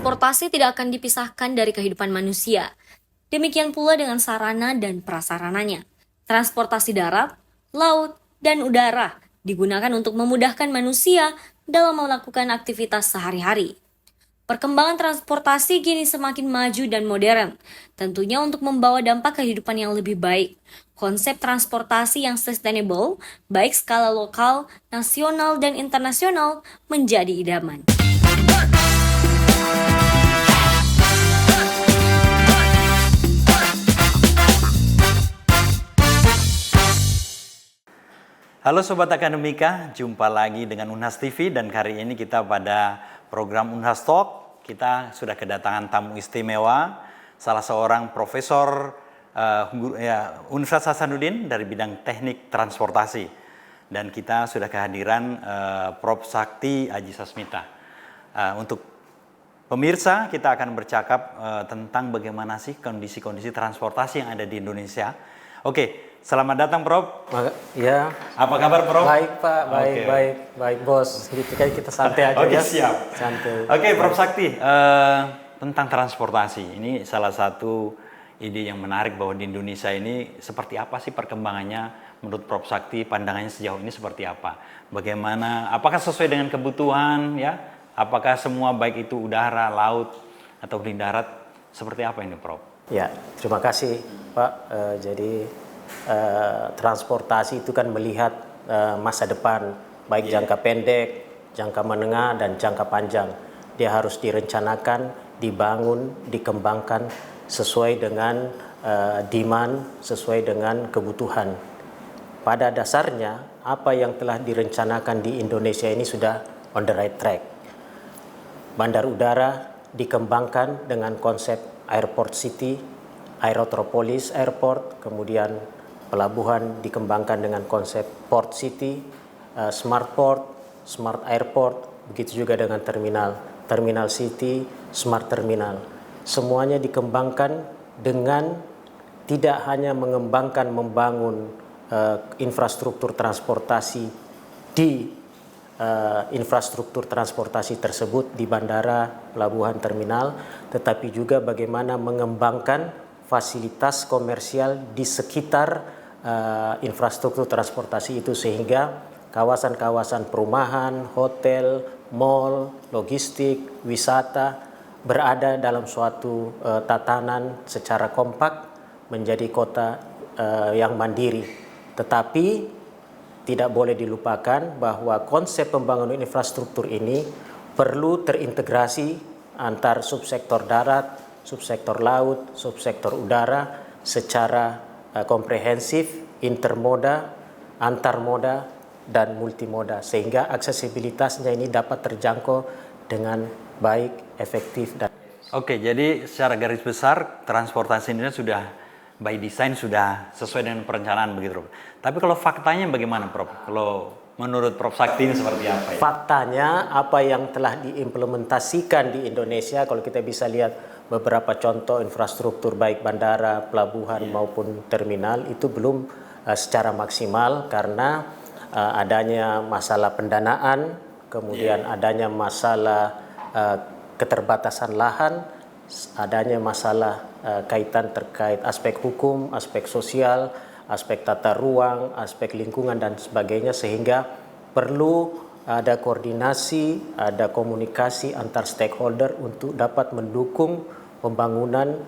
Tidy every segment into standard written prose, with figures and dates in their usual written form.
Transportasi tidak akan dipisahkan dari kehidupan manusia. Demikian pula dengan sarana dan prasarananya. Transportasi darat, laut, dan udara digunakan untuk memudahkan manusia dalam melakukan aktivitas sehari-hari. Perkembangan transportasi kini semakin maju dan modern, tentunya untuk membawa dampak kehidupan yang lebih baik. Konsep transportasi yang sustainable, baik skala lokal, nasional, dan internasional, menjadi idaman. Halo Sobat Akademika, jumpa lagi dengan Unhas TV dan hari ini kita pada program Unhas Talk. Kita sudah kedatangan tamu istimewa, salah seorang profesor Universitas Hasanuddin dari bidang teknik transportasi. Dan kita sudah kehadiran Prof. Sakti Aji Sasmita. Untuk pemirsa, kita akan bercakap tentang bagaimana sih kondisi-kondisi transportasi yang ada di Indonesia. Oke, selamat datang Prof. Ya. Apa kabar Prof? Baik Pak, baik, Oke. baik Bos. Gitu kan kita santai aja Oke, ya. siap. Santai. Oke, Prof. Sakti, tentang transportasi. Ini salah satu ide yang menarik bahwa di Indonesia ini seperti apa sih perkembangannya menurut Prof. Sakti, pandangannya sejauh ini seperti apa? Bagaimana, apakah sesuai dengan kebutuhan ya? Apakah semua baik itu udara, laut, atau di darat, seperti apa ini Prof? Ya, terima kasih Pak. Jadi transportasi itu kan melihat masa depan, baik jangka pendek, jangka menengah, dan jangka panjang. Dia harus direncanakan, dibangun, dikembangkan sesuai dengan demand, sesuai dengan kebutuhan. Pada dasarnya, apa yang telah direncanakan di Indonesia ini sudah on the right track. Bandar udara dikembangkan dengan konsep Airport City, Aerotropolis Airport, kemudian pelabuhan dikembangkan dengan konsep Port City, Smart Port, Smart Airport, begitu juga dengan Terminal City, Smart Terminal. Semuanya dikembangkan dengan tidak hanya membangun infrastruktur transportasi di infrastruktur transportasi tersebut di bandara, pelabuhan, terminal, tetapi juga bagaimana mengembangkan fasilitas komersial di sekitar infrastruktur transportasi itu sehingga kawasan-kawasan perumahan, hotel, mall, logistik, wisata berada dalam suatu tatanan secara kompak menjadi kota yang mandiri. Tetapi tidak boleh dilupakan bahwa konsep pembangunan infrastruktur ini perlu terintegrasi antar subsektor darat, subsektor laut, subsektor udara secara komprehensif, intermoda, antarmoda, dan multimoda sehingga aksesibilitasnya ini dapat terjangkau dengan baik, efektif, dan Oke, jadi secara garis besar transportasi ini sudah by design sudah sesuai dengan perencanaan begitu Prof. Tapi kalau faktanya bagaimana Prof? Kalau menurut Prof Sakti ini seperti apa ya? Faktanya apa yang telah diimplementasikan di Indonesia, kalau kita bisa lihat beberapa contoh infrastruktur baik bandara, pelabuhan maupun terminal itu belum secara maksimal karena adanya masalah pendanaan, kemudian adanya masalah keterbatasan lahan, adanya masalah kaitan terkait aspek hukum, aspek sosial, aspek tata ruang, aspek lingkungan dan sebagainya sehingga perlu ada koordinasi, ada komunikasi antar stakeholder untuk dapat mendukung pembangunan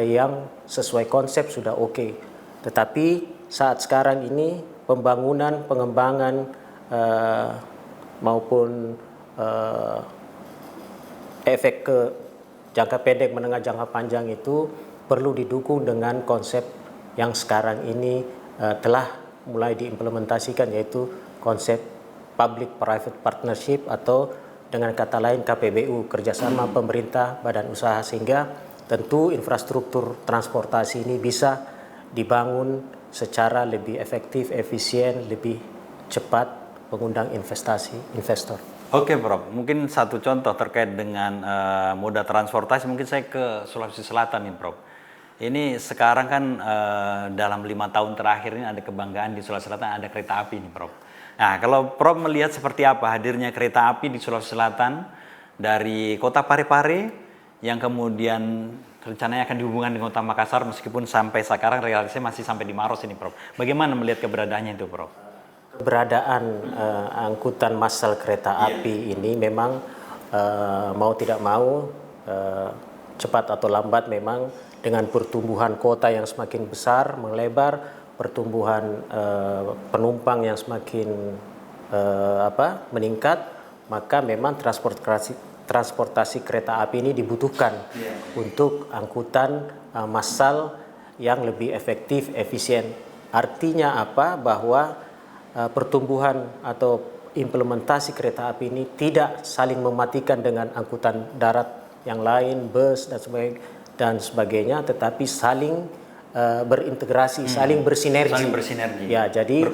yang sesuai konsep sudah oke. Tetapi saat sekarang ini pembangunan, pengembangan maupun efek ke jangka pendek, menengah, jangka panjang itu perlu didukung dengan konsep yang sekarang ini telah mulai diimplementasikan yaitu konsep public-private partnership atau dengan kata lain KPBU, kerjasama pemerintah badan usaha sehingga tentu infrastruktur transportasi ini bisa dibangun secara lebih efektif, efisien, lebih cepat mengundang investor. Oke Prof, mungkin satu contoh terkait dengan moda transportasi, mungkin saya ke Sulawesi Selatan nih Prof. Ini sekarang kan dalam 5 tahun terakhir ini ada kebanggaan di Sulawesi Selatan ada kereta api nih Prof. Nah kalau Prof melihat seperti apa hadirnya kereta api di Sulawesi Selatan dari kota Parepare yang kemudian rencananya akan dihubungkan dengan Kota Makassar meskipun sampai sekarang realisasinya masih sampai di Maros ini, Prof. Bagaimana melihat keberadaannya itu, Prof? Keberadaan angkutan massal kereta api ini memang mau tidak mau cepat atau lambat memang dengan pertumbuhan kota yang semakin besar, melebar, pertumbuhan penumpang yang semakin meningkat, maka memang transportasi kereta api ini dibutuhkan untuk angkutan massal yang lebih efektif, efisien. Artinya apa? Bahwa pertumbuhan atau implementasi kereta api ini tidak saling mematikan dengan angkutan darat yang lain, bus dan sebagainya, tetapi saling berintegrasi, saling bersinergi. Saling bersinergi. Ya, jadi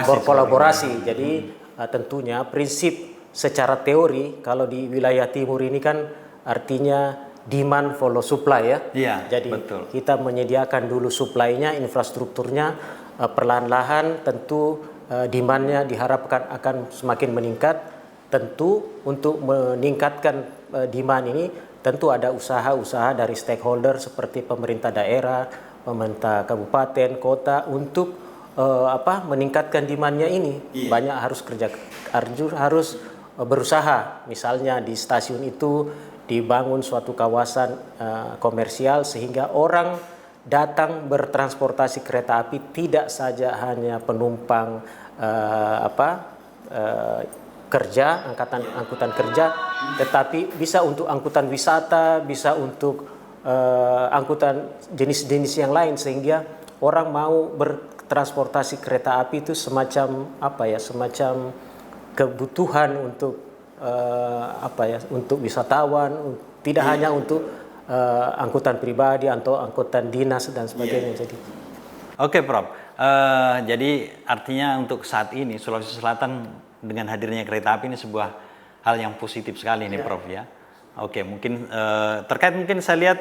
berkolaborasi. Jadi tentunya prinsip secara teori kalau di wilayah timur ini kan artinya demand follow supply ya. Iya, jadi betul. Kita menyediakan dulu supply-nya, infrastrukturnya, perlahan-lahan tentu demand-nya diharapkan akan semakin meningkat. Tentu untuk meningkatkan demand ini tentu ada usaha-usaha dari stakeholder seperti pemerintah daerah, pemerintah kabupaten, kota untuk meningkatkan demand-nya ini. Banyak harus berusaha. Misalnya di stasiun itu dibangun suatu kawasan komersial sehingga orang datang bertransportasi kereta api tidak saja hanya penumpang kerja, angkutan kerja, tetapi bisa untuk angkutan wisata, bisa untuk angkutan jenis-jenis yang lain, sehingga orang mau bertransportasi kereta api itu semacam semacam kebutuhan untuk untuk wisatawan, tidak hanya untuk angkutan pribadi atau angkutan dinas dan sebagainya. Jadi. Oke, Prof. Jadi artinya untuk saat ini Sulawesi Selatan dengan hadirnya kereta api ini sebuah hal yang positif sekali ini, Prof ya. Oke, mungkin terkait mungkin saya lihat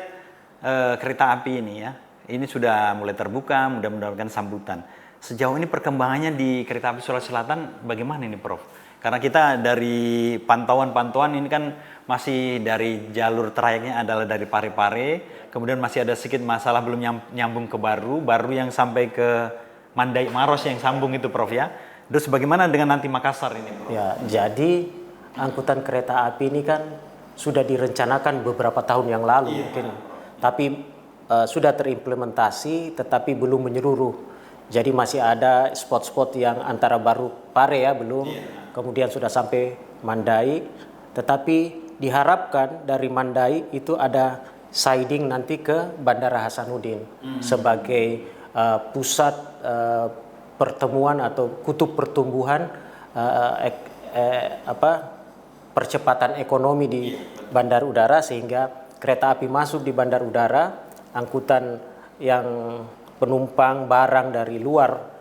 kereta api ini ya, ini sudah mulai terbuka, mudah mendapatkan sambutan. Sejauh ini perkembangannya di kereta api Sulawesi Selatan bagaimana ini, Prof? Karena kita dari pantauan-pantauan ini kan masih dari jalur trayeknya adalah dari Parepare, kemudian masih ada sedikit masalah belum nyambung ke Baru yang sampai ke Mandai Maros yang sambung itu, Prof ya. Terus bagaimana dengan nanti Makassar ini, Prof? Ya, jadi angkutan kereta api ini kan sudah direncanakan beberapa tahun yang lalu mungkin, tapi sudah terimplementasi tetapi belum menyeluruh. Jadi masih ada spot-spot yang antara Baru Pare ya belum, kemudian sudah sampai Mandai, tetapi diharapkan dari Mandai itu ada siding nanti ke Bandara Hasanuddin sebagai pusat pertemuan atau kutub pertumbuhan percepatan ekonomi di bandar udara, sehingga kereta api masuk di bandar udara, angkutan yang penumpang barang dari luar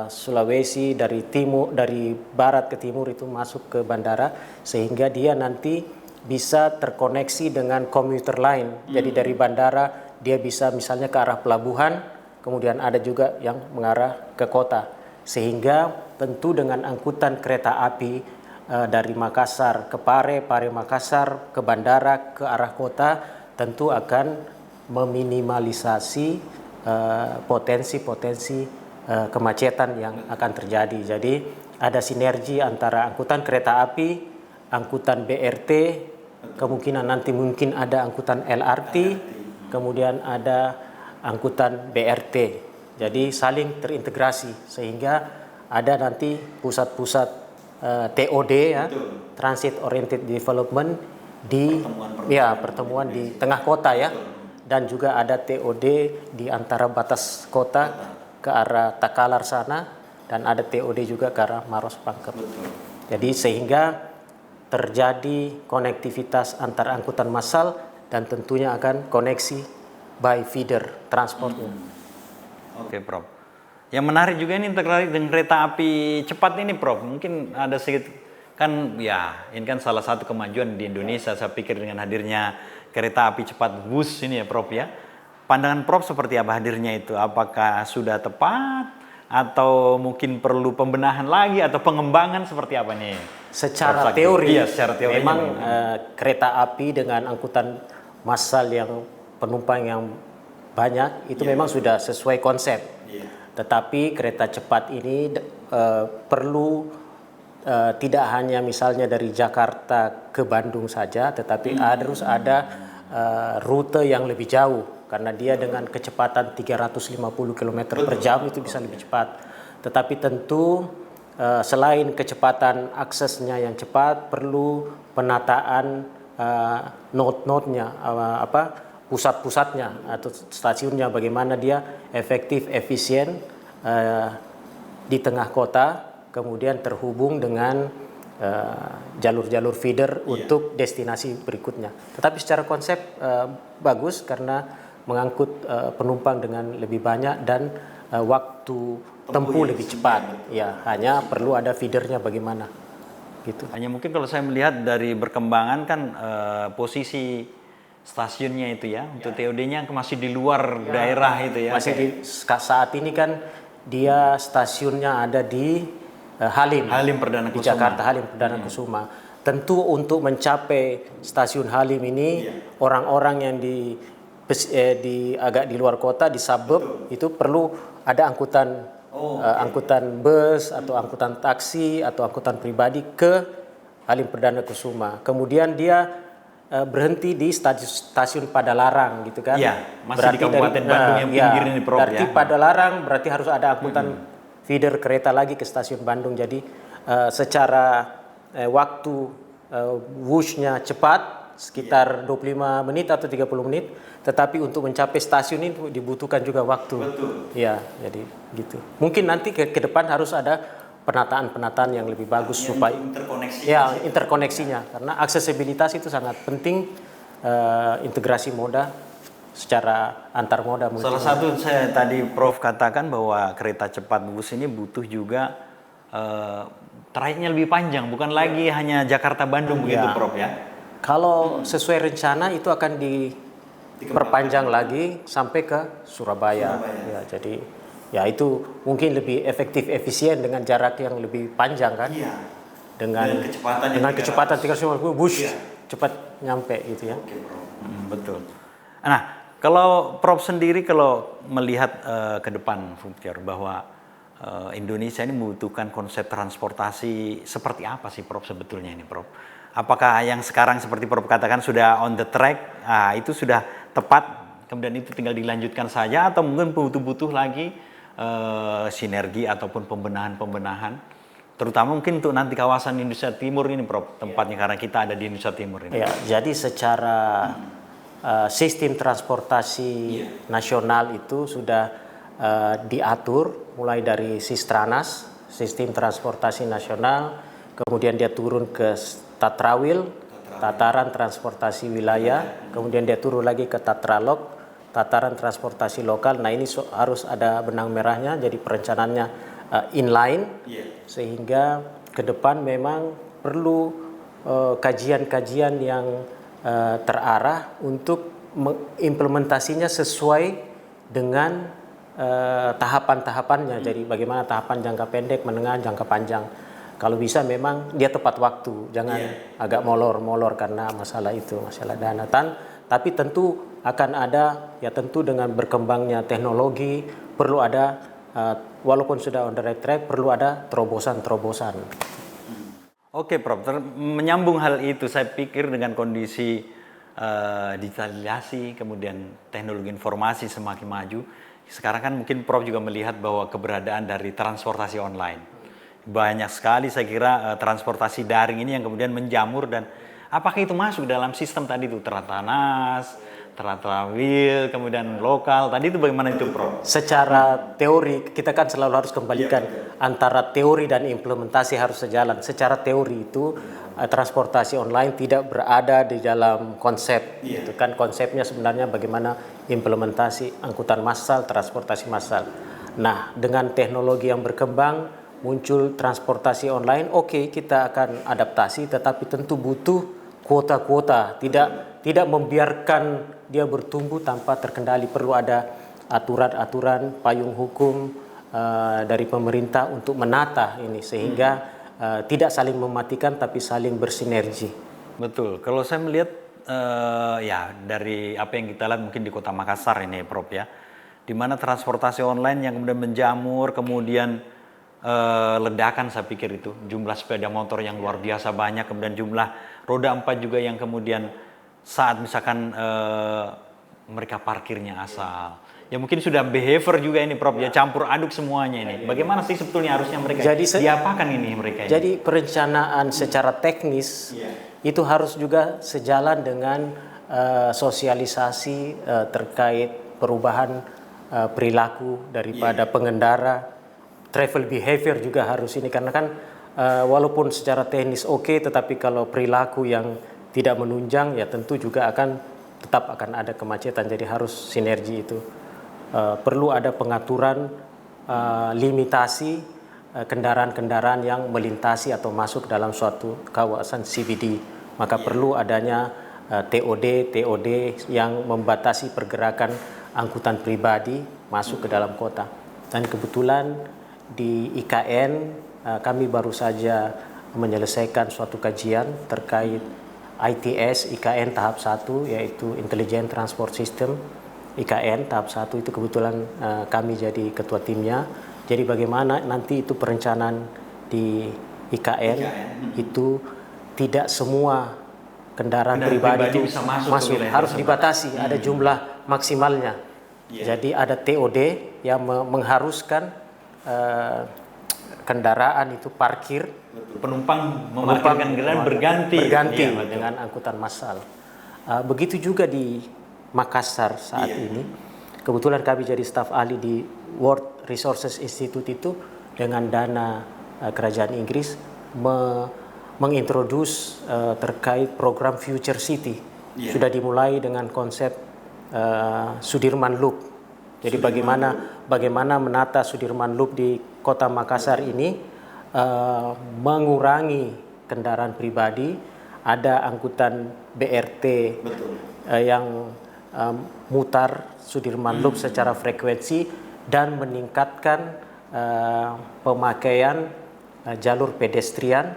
Sulawesi, dari timur, dari barat ke timur itu masuk ke bandara, sehingga dia nanti bisa terkoneksi dengan komuter lain. Jadi dari bandara dia bisa misalnya ke arah pelabuhan, kemudian ada juga yang mengarah ke kota, sehingga tentu dengan angkutan kereta api dari Makassar ke Pare Makassar ke bandara ke arah kota tentu akan meminimalisasi potensi kemacetan yang akan terjadi. Jadi ada sinergi antara angkutan kereta api, angkutan BRT, kemungkinan nanti mungkin ada angkutan LRT, kemudian ada angkutan BRT. Jadi saling terintegrasi sehingga ada nanti pusat-pusat TOD ya, Transit Oriented Development di pertemuan di tengah kota ya, dan juga ada TOD di antara batas kota ke arah Takalar sana, dan ada TOD juga ke arah Maros Pangkep. Jadi sehingga terjadi konektivitas antar angkutan massal dan tentunya akan koneksi by feeder transportnya. Oke, Prof. Yang menarik juga ini terkait dengan kereta api cepat ini, Prof. Mungkin ada sedikit kan ya, ini kan salah satu kemajuan di Indonesia saya pikir dengan hadirnya kereta api cepat bus ini ya, Prof ya. Pandangan Prof seperti apa hadirnya itu? Apakah sudah tepat atau mungkin perlu pembenahan lagi atau pengembangan seperti apa nih? Secara teori, memang kereta api dengan angkutan massal yang penumpang yang banyak itu memang sudah sesuai konsep. Tetapi kereta cepat ini perlu tidak hanya misalnya dari Jakarta ke Bandung saja, tetapi harus ada rute yang lebih jauh karena dia dengan kecepatan 350 km per jam itu bisa lebih cepat. Tetapi tentu selain kecepatan aksesnya yang cepat, perlu penataan node-node-nya, pusat-pusatnya atau stasiunnya, bagaimana dia efektif, efisien di tengah kota, kemudian terhubung dengan jalur-jalur feeder untuk destinasi berikutnya. Tetapi secara konsep bagus karena mengangkut penumpang dengan lebih banyak dan waktu tempuh lebih cepat. Ya, hanya perlu ada feedernya bagaimana. Gitu. Hanya mungkin kalau saya melihat dari berkembangan kan posisi stasiunnya itu ya, untuk TOD-nya masih di luar daerah itu ya. Masih saat ini kan dia stasiunnya ada di Halim Perdana di Kusuma. Jakarta, Halim Perdana Kusuma. Tentu untuk mencapai stasiun Halim ini orang-orang yang agak di luar kota, di suburb, itu perlu ada angkutan angkutan bus atau angkutan taksi atau angkutan pribadi ke Halim Perdana Kusuma. Kemudian dia berhenti di stasiun Padalarang gitu kan. Iya, masih di Kabupaten Bandung yang pinggir ini Prof berarti ya. Padalarang berarti harus ada angkutan feeder kereta lagi ke stasiun Bandung. Jadi secara waktu wushnya cepat sekitar 25 menit atau 30 menit, tetapi untuk mencapai stasiun ini dibutuhkan juga waktu. Betul. Ya, jadi gitu. Mungkin nanti ke depan harus ada penataan-penataan yang lebih bagus supaya interkoneksinya karena aksesibilitas itu sangat penting, integrasi moda secara antar moda. Salah satu saya tadi Prof katakan bahwa kereta cepat bus ini butuh juga trayeknya lebih panjang, bukan lagi hanya Jakarta Bandung begitu Prof ya. Kalau sesuai rencana itu akan diperpanjang lagi sampai ke Surabaya. Ya, jadi ya itu mungkin lebih efektif, efisien dengan jarak yang lebih panjang kan. Iya. Dengan kecepatan 350 bus cepat nyampe gitu ya. Oke, Prof. Betul. Nah, kalau Prof sendiri kalau melihat ke depan future bahwa Indonesia ini membutuhkan konsep transportasi seperti apa sih Prof sebetulnya ini Prof? Apakah yang sekarang seperti Prof katakan sudah on the track, itu sudah tepat, kemudian itu tinggal dilanjutkan saja atau mungkin butuh lagi sinergi ataupun pembenahan, terutama mungkin untuk nanti kawasan Indonesia Timur ini Prof, tempatnya karena kita ada di Indonesia Timur ini. Ya, jadi secara sistem transportasi nasional itu sudah diatur mulai dari Sistranas, sistem transportasi nasional, kemudian dia turun ke Tatrawil, tataran transportasi wilayah, kemudian dia turun lagi ke Tatralog, tataran transportasi lokal. Nah ini harus ada benang merahnya, jadi perencanaannya inline, sehingga ke depan memang perlu kajian-kajian yang terarah untuk mengimplementasinya sesuai dengan tahapan-tahapannya. Jadi bagaimana tahapan jangka pendek, menengah, jangka panjang. Kalau bisa memang dia tepat waktu, jangan agak molor-molor karena masalah itu, masalah dana. Tapi tentu akan ada, ya tentu dengan berkembangnya teknologi, perlu ada, walaupun sudah on the right track, perlu ada terobosan-terobosan. Oke Prof, menyambung hal itu, saya pikir dengan kondisi digitalisasi, kemudian teknologi informasi semakin maju, sekarang kan mungkin Prof juga melihat bahwa keberadaan dari transportasi online. Banyak sekali saya kira transportasi daring ini yang kemudian menjamur, dan apakah itu masuk dalam sistem tadi itu Tratanas, Tatrawil, kemudian lokal, tadi itu bagaimana itu Prof? Secara teori kita kan selalu harus kembalikan antara teori dan implementasi harus sejalan. Secara teori itu transportasi online tidak berada di dalam konsep. Itu kan konsepnya sebenarnya bagaimana implementasi angkutan massal, transportasi massal. Nah, dengan teknologi yang berkembang muncul transportasi online, oke, kita akan adaptasi, tetapi tentu butuh kuota-kuota, tidak membiarkan dia bertumbuh tanpa terkendali. Perlu ada aturan-aturan, payung hukum dari pemerintah untuk menata ini sehingga tidak saling mematikan tapi saling bersinergi. Betul. Kalau saya melihat ya dari apa yang kita lihat mungkin di Kota Makassar ini Prof ya, di mana transportasi online yang kemudian menjamur, kemudian ledakan saya pikir itu, jumlah sepeda motor yang luar biasa banyak, kemudian jumlah roda 4 juga yang kemudian saat misalkan mereka parkirnya asal. Ya mungkin sudah behavior juga ini Prof ya, campur aduk semuanya ini. Bagaimana sih sebetulnya harusnya mereka diapakan ini mereka ini? Jadi perencanaan secara teknis itu harus juga sejalan dengan sosialisasi terkait perubahan perilaku daripada pengendara. Travel behavior juga harus ini, karena kan walaupun secara teknis oke, tetapi kalau perilaku yang tidak menunjang ya tentu juga tetap akan ada kemacetan. Jadi harus sinergi itu. Perlu ada pengaturan limitasi kendaraan-kendaraan yang melintasi atau masuk dalam suatu kawasan CBD. Maka perlu adanya TOD yang membatasi pergerakan angkutan pribadi masuk ke dalam kota. Dan kebetulan di IKN kami baru saja menyelesaikan suatu kajian terkait ITS IKN tahap 1, yaitu Intelligent Transport System. IKN tahap 1 itu kebetulan kami jadi ketua timnya. Jadi bagaimana nanti itu perencanaan di IKN itu tidak semua kendaraan pribadi itu bisa masuk harus dibatasi, ada jumlah maksimalnya. Jadi ada TOD yang mengharuskan kendaraan itu parkir, penumpang memarkirkan kendaraan berganti dengan angkutan massal. Begitu juga di Makassar saat ini, kebetulan kami jadi staf ahli di World Resources Institute itu dengan dana kerajaan Inggris mengintroduce terkait program Future City. Sudah dimulai dengan konsep Sudirman Loop. Jadi bagaimana menata Sudirman Loop di Kota Makassar ini, mengurangi kendaraan pribadi, ada angkutan BRT yang mutar Sudirman Loop secara frekuensi dan meningkatkan pemakaian jalur pedestrian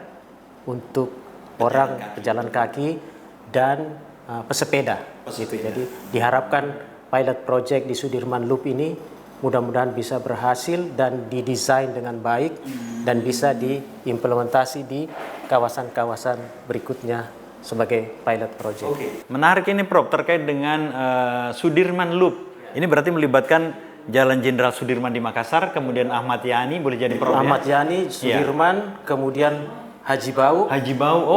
untuk orang pejalan kaki dan pesepeda. Gitu. Jadi diharapkan pilot project di Sudirman Loop ini mudah-mudahan bisa berhasil dan didesain dengan baik dan bisa diimplementasi di kawasan-kawasan berikutnya sebagai pilot project. Menarik ini Prof, terkait dengan Sudirman Loop. Ini berarti melibatkan Jalan Jenderal Sudirman di Makassar, kemudian Ahmad Yani, boleh jadi Prof Ahmad Yani, Sudirman, kemudian Haji Bau,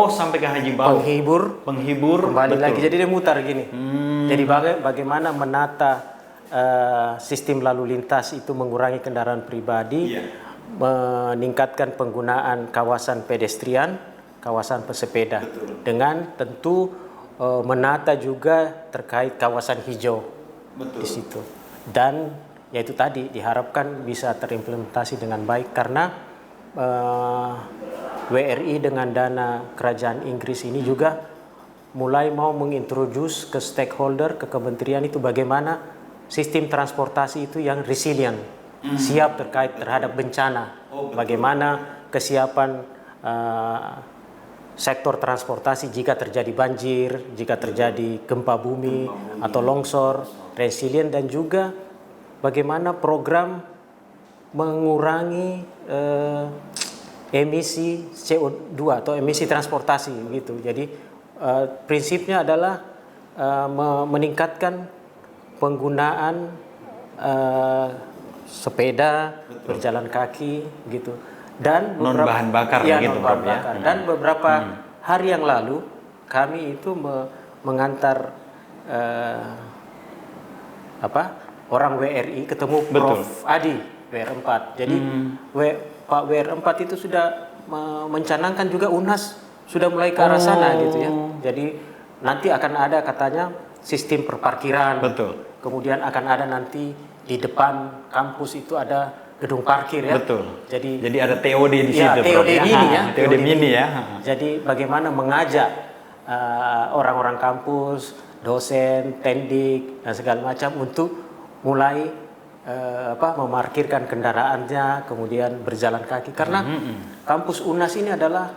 sampai ke Haji Bau. Penghibur. Kembali lagi, jadi dia mutar gini. Jadi bagaimana menata sistem lalu lintas itu mengurangi kendaraan pribadi, meningkatkan penggunaan kawasan pedestrian, kawasan pesepeda, dengan tentu menata juga terkait kawasan hijau di situ. Dan yaitu tadi diharapkan bisa terimplementasi dengan baik karena WRI dengan dana kerajaan Inggris ini juga mulai mau mengintroduce ke stakeholder, ke kementerian itu bagaimana sistem transportasi itu yang resilient, siap terkait terhadap bencana. Bagaimana kesiapan sektor transportasi jika terjadi banjir, jika terjadi gempa bumi atau longsor, resilient, dan juga bagaimana program mengurangi emisi CO2 atau emisi transportasi gitu. Jadi prinsipnya adalah meningkatkan penggunaan sepeda, berjalan kaki gitu. Dan non bahan bakar gitu Prof ya. Dan beberapa hari yang lalu kami itu mengantar orang WRI ketemu Prof Adi WR4. Jadi Pak WR4 itu sudah mencanangkan juga UNHAS sudah mulai ke arah sana gitu ya. Jadi nanti akan ada katanya sistem perparkiran. Kemudian akan ada nanti di depan kampus itu ada gedung parkir ya. Jadi ada TOD di situ. TOD mini ya. TOD mini ya. Jadi bagaimana mengajak orang-orang kampus, dosen, tendik dan segala macam untuk mulai memarkirkan kendaraannya, kemudian berjalan kaki karena kampus UNHAS ini adalah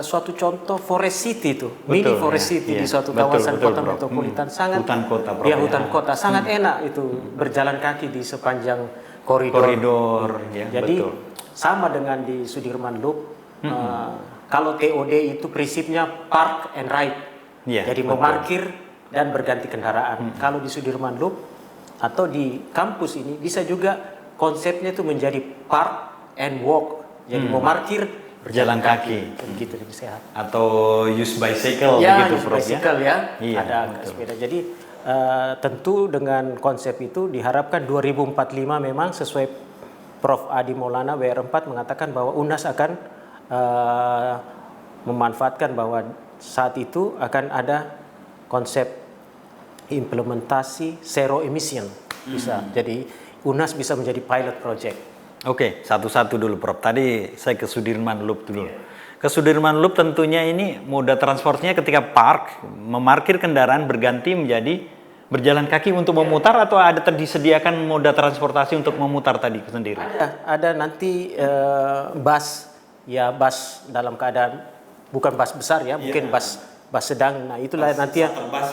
suatu contoh forest city itu, mini Betul, forest ya, city iya. di suatu Betul, kawasan betul, kota Bro. metropolitan sangat Hutan kota, Bro, ya, ya. hutan kota sangat enak itu berjalan kaki di sepanjang koridor. Koridor, ya, Jadi betul. sama dengan di Sudirman Loop, kalau TOD itu prinsipnya park and ride, Iya, jadi betul. memarkir dan berganti kendaraan. Kalau di Sudirman Loop atau di kampus ini bisa juga konsepnya itu menjadi park and walk, jadi memarkir Berjalan kaki. begitu lebih sehat. Atau use bicycle Ya, begitu, use Prof, bicycle ya, Iya, ada betul. sepeda. Jadi tentu dengan konsep itu diharapkan 2045 memang sesuai Prof. Adi Maulana WR4 mengatakan bahwa UNAS akan memanfaatkan bahwa saat itu akan ada konsep implementasi zero emission bisa. Jadi UNAS bisa menjadi pilot project. Oke, satu-satu dulu, Prof. Tadi saya ke Sudirman Loop dulu. Ke Sudirman Loop tentunya ini moda transportnya ketika memarkir kendaraan berganti menjadi berjalan kaki untuk memutar atau ada disediakan moda transportasi untuk memutar tadi sendiri? Ada nanti bus, ya bus dalam keadaan bukan bus besar ya, mungkin bus sedang. Nah itulah nanti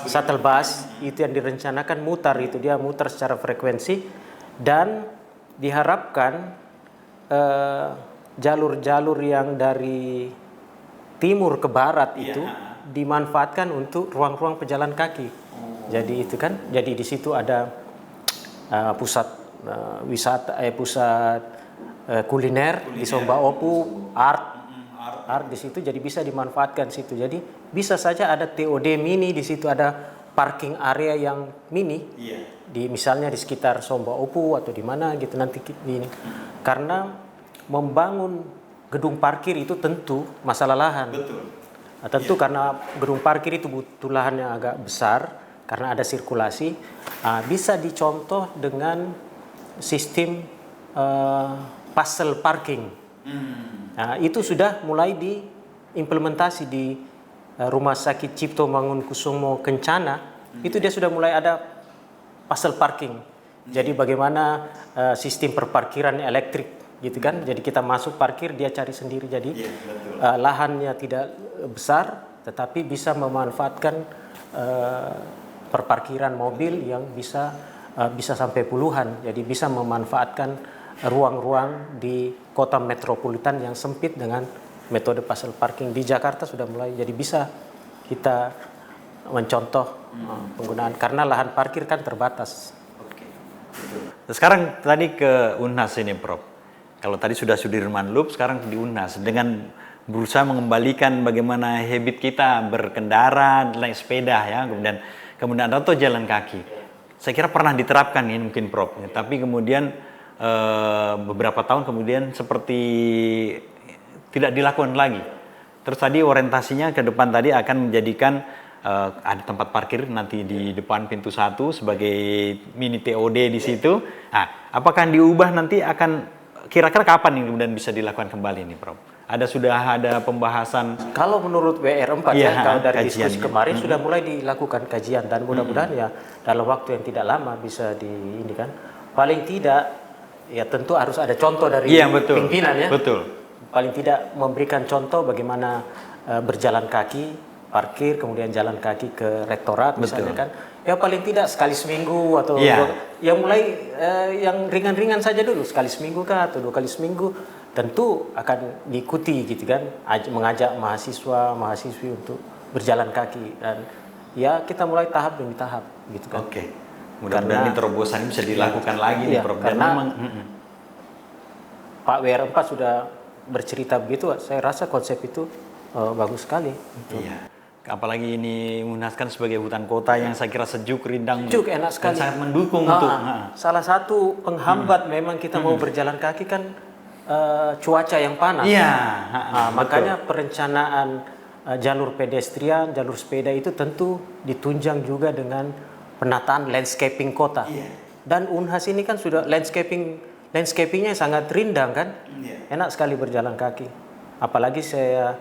shuttle bus itu yang direncanakan mutar, itu dia mutar secara frekuensi dan diharapkan jalur-jalur yang dari timur ke barat itu dimanfaatkan untuk ruang-ruang pejalan kaki. Jadi itu kan, jadi di situ ada pusat wisata, pusat kuliner di Somba Opu, art di situ, jadi bisa dimanfaatkan situ. Jadi bisa saja ada TOD mini di situ, ada parking area yang mini di misalnya di sekitar Somba Opu atau di mana gitu nanti ini. Karena membangun gedung parkir itu tentu masalah lahan. Betul. Nah, tentu karena gedung parkir itu butuh lahan yang agak besar karena ada sirkulasi, bisa dicontoh dengan sistem puzzle parking. Nah, itu sudah mulai diimplementasi di Rumah Sakit Cipto Mangunkusumo Kencana. Itu dia sudah mulai ada puzzle parking. Jadi bagaimana sistem perparkiran elektrik gitu kan. Jadi kita masuk parkir, dia cari sendiri. Jadi lahannya tidak besar tetapi bisa memanfaatkan perparkiran mobil yang bisa sampai puluhan. Jadi bisa memanfaatkan ruang-ruang di kota metropolitan yang sempit dengan metode puzzle parking. Di Jakarta sudah mulai, jadi bisa kita mencontoh penggunaan karena lahan parkir kan terbatas. Sekarang tadi ke UNAS ini, Prof. Kalau tadi sudah Sudirman Loop, sekarang di UNAS dengan berusaha mengembalikan bagaimana habit kita berkendara, naik sepeda ya, kemudian atau jalan kaki. Saya kira pernah diterapkan ini mungkin, Prof. Ya, tapi kemudian beberapa tahun kemudian seperti tidak dilakukan lagi. Terus tadi orientasinya ke depan tadi akan menjadikan ada tempat parkir nanti di depan pintu 1 sebagai mini TOD di situ. Nah, apakah diubah nanti akan kira-kira kapan ini kemudian bisa dilakukan kembali nih, Prof? Sudah ada pembahasan? Kalau menurut WR4 ya, kalau dari kajian, diskusi kemarin sudah mulai dilakukan kajian dan mudah-mudahan ya dalam waktu yang tidak lama bisa ini kan. Paling tidak ya tentu harus ada contoh dari pimpinan ya. Betul. Paling tidak memberikan contoh bagaimana berjalan kaki, parkir, kemudian jalan kaki ke rektorat misalnya kan. Ya paling tidak sekali seminggu atau yang mulai yang ringan-ringan saja dulu, sekali seminggu kah atau 2 kali seminggu, tentu akan diikuti gitu kan, mengajak mahasiswa-mahasiswi untuk berjalan kaki dan ya kita mulai tahap demi tahap gitu kan. Oke. Mudah-mudahan ini terobosan ini bisa dilakukan lagi nih, Prof. Karena Pak WR4 sudah bercerita begitu, saya rasa konsep itu bagus sekali. Iya. Apalagi ini menunjukkan sebagai hutan kota yang saya kira sejuk, rindang, enak sekali. Dan sangat mendukung untuk. Salah satu penghambat memang kita mau berjalan kaki kan cuaca yang panas. Iya. Makanya perencanaan jalur pedestrian, jalur sepeda itu tentu ditunjang juga dengan penataan landscaping kota. Dan Unhas ini kan sudah landscapingnya sangat rindang kan. Enak sekali berjalan kaki. Apalagi saya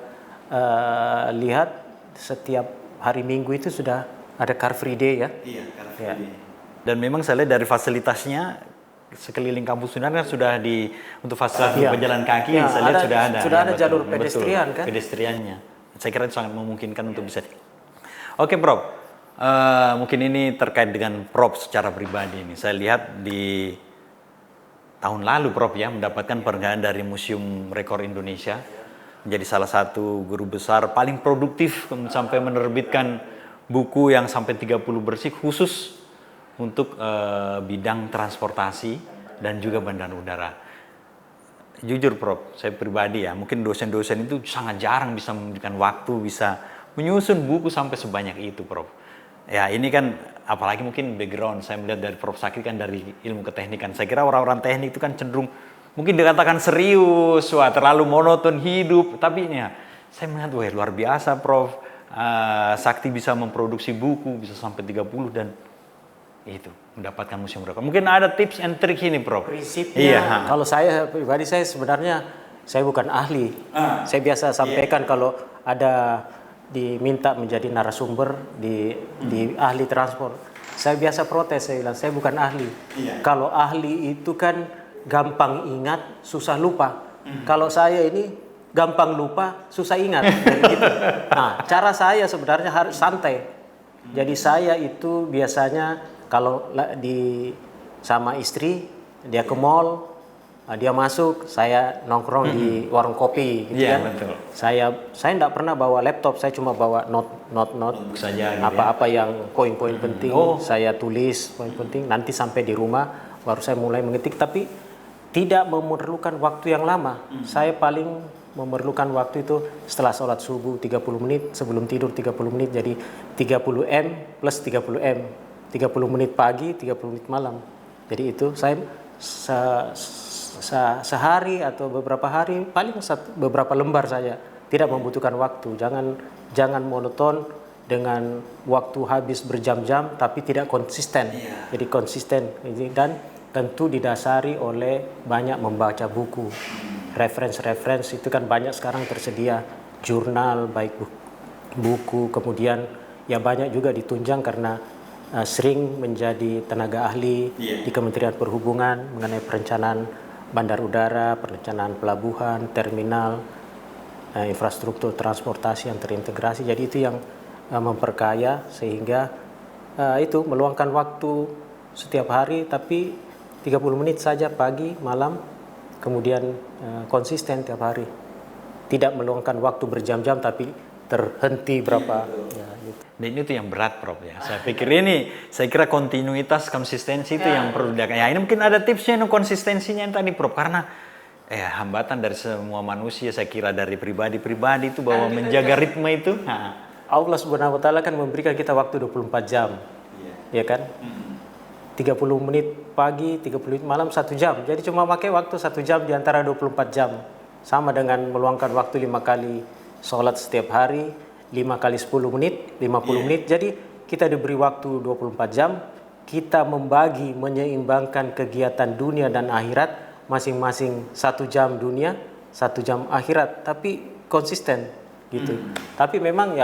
lihat setiap hari Minggu itu sudah ada Car Free Day ya. Iya, Car Free Day. Dan memang saya lihat dari fasilitasnya sekeliling kampus Unar kan sudah untuk fasilitas Iya. pejalan kaki, Ya, saya lihat sudah ada. sudah Ya, ada betul, jalur betul. pedestrian kan? Pedestriannya. Saya kira itu sangat memungkinkan untuk bisa. Oke, Prof. Mungkin ini terkait dengan Prof secara pribadi ini. Saya lihat di tahun lalu Prof ya mendapatkan penghargaan dari Museum Rekor Indonesia, menjadi salah satu guru besar paling produktif sampai menerbitkan buku yang sampai 30 bersih khusus untuk bidang transportasi dan juga bandara udara. Jujur Prof, saya pribadi ya, mungkin dosen-dosen itu sangat jarang bisa memberikan waktu, bisa menyusun buku sampai sebanyak itu Prof. Ya ini kan, apalagi mungkin background, saya melihat dari Prof Sakti kan dari ilmu keteknikan. Saya kira orang-orang teknik itu kan cenderung, mungkin dikatakan serius, wah terlalu monoton hidup. Tapi ini ya, saya melihat wah luar biasa Prof. Sakti bisa memproduksi buku, bisa sampai 30 dan itu mendapatkan museum rekor. Mungkin ada tips and trik ini Prof. Prinsipnya, Iya. kalau saya pribadi, saya sebenarnya saya bukan ahli. Saya biasa sampaikan kalau ada diminta menjadi narasumber di ahli transport, saya biasa protes, saya bilang saya bukan ahli. Kalau ahli itu kan gampang ingat, susah lupa. Kalau saya ini gampang lupa, susah ingat. Gitu. Nah, cara saya sebenarnya harus santai. Jadi saya itu biasanya kalau sama istri, dia ke mall, dia masuk, saya nongkrong di warung kopi, gitu Iya, kan. betul. Saya tidak pernah bawa laptop, saya cuma bawa note Saja gitu apa-apa yang poin-poin penting, saya tulis poin penting. Nanti sampai di rumah baru saya mulai mengetik, tapi tidak memerlukan waktu yang lama. Saya paling memerlukan waktu itu setelah sholat subuh 30 menit, sebelum tidur 30 menit, jadi 30 M plus 30 M. 30 menit pagi, 30 menit malam. Jadi itu saya sehari atau beberapa hari, paling beberapa lembar saja. Tidak membutuhkan waktu. Jangan monoton dengan waktu habis berjam-jam tapi tidak konsisten. Jadi konsisten dan tentu didasari oleh banyak membaca buku. Referensi itu kan banyak sekarang tersedia, jurnal, baik buku, kemudian ya banyak juga ditunjang karena sering menjadi tenaga ahli di Kementerian Perhubungan mengenai perencanaan bandar udara, perencanaan pelabuhan, terminal, infrastruktur transportasi yang terintegrasi. Jadi itu yang memperkaya sehingga itu meluangkan waktu setiap hari tapi 30 menit saja pagi, malam, kemudian konsisten tiap hari. Tidak meluangkan waktu berjam-jam tapi terhenti berapa. Ya, gitu. Dan itu yang berat Prof ya. Saya kira kontinuitas, konsistensi itu yang perlu dilakukan. Ya ini mungkin ada tipsnya konsistensinya yang tadi Prof. Karena hambatan dari semua manusia, saya kira dari pribadi-pribadi itu bahwa menjaga ritme itu. Allah Subhanahu wa taala kan memberikan kita waktu 24 jam. Ya kan? 30 menit pagi, 30 menit malam, 1 jam. Jadi cuma pakai waktu 1 jam di antara 24 jam. Sama dengan meluangkan waktu 5 kali sholat setiap hari, 5 kali 10 menit, 50 menit. Jadi kita diberi waktu 24 jam, kita menyeimbangkan kegiatan dunia dan akhirat, masing-masing 1 jam dunia, 1 jam akhirat, tapi konsisten gitu. Tapi memang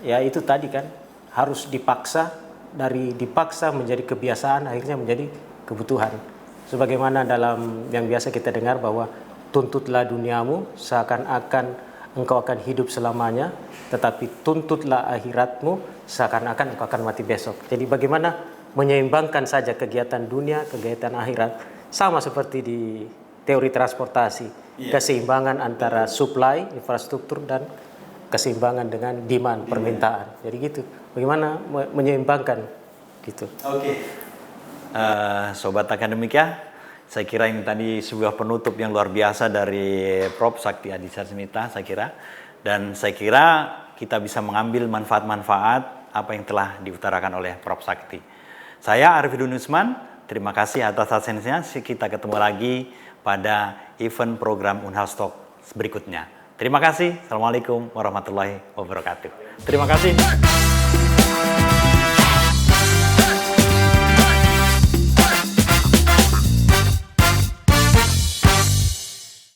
ya itu tadi kan harus dipaksa, dari dipaksa menjadi kebiasaan akhirnya menjadi kebutuhan. Sebagaimana dalam yang biasa kita dengar bahwa tuntutlah duniamu seakan-akan engkau akan hidup selamanya, tetapi tuntutlah akhiratmu seakan-akan engkau akan mati besok. Jadi bagaimana menyeimbangkan saja kegiatan dunia, kegiatan akhirat, sama seperti di teori transportasi, keseimbangan antara supply, infrastruktur, dan keseimbangan dengan demand, permintaan. Jadi gitu. Bagaimana menyeimbangkan gitu. Oke. Sobat Akademika, saya kira ini tadi sebuah penutup yang luar biasa dari Prof Sakti Adisasmita, saya kira. Dan saya kira kita bisa mengambil manfaat-manfaat apa yang telah diutarakan oleh Prof Sakti. Saya Arifidun Usman, terima kasih atas absensinya. Kita ketemu lagi pada event program Unhas Talk berikutnya. Terima kasih. Assalamualaikum warahmatullahi wabarakatuh. Terima kasih.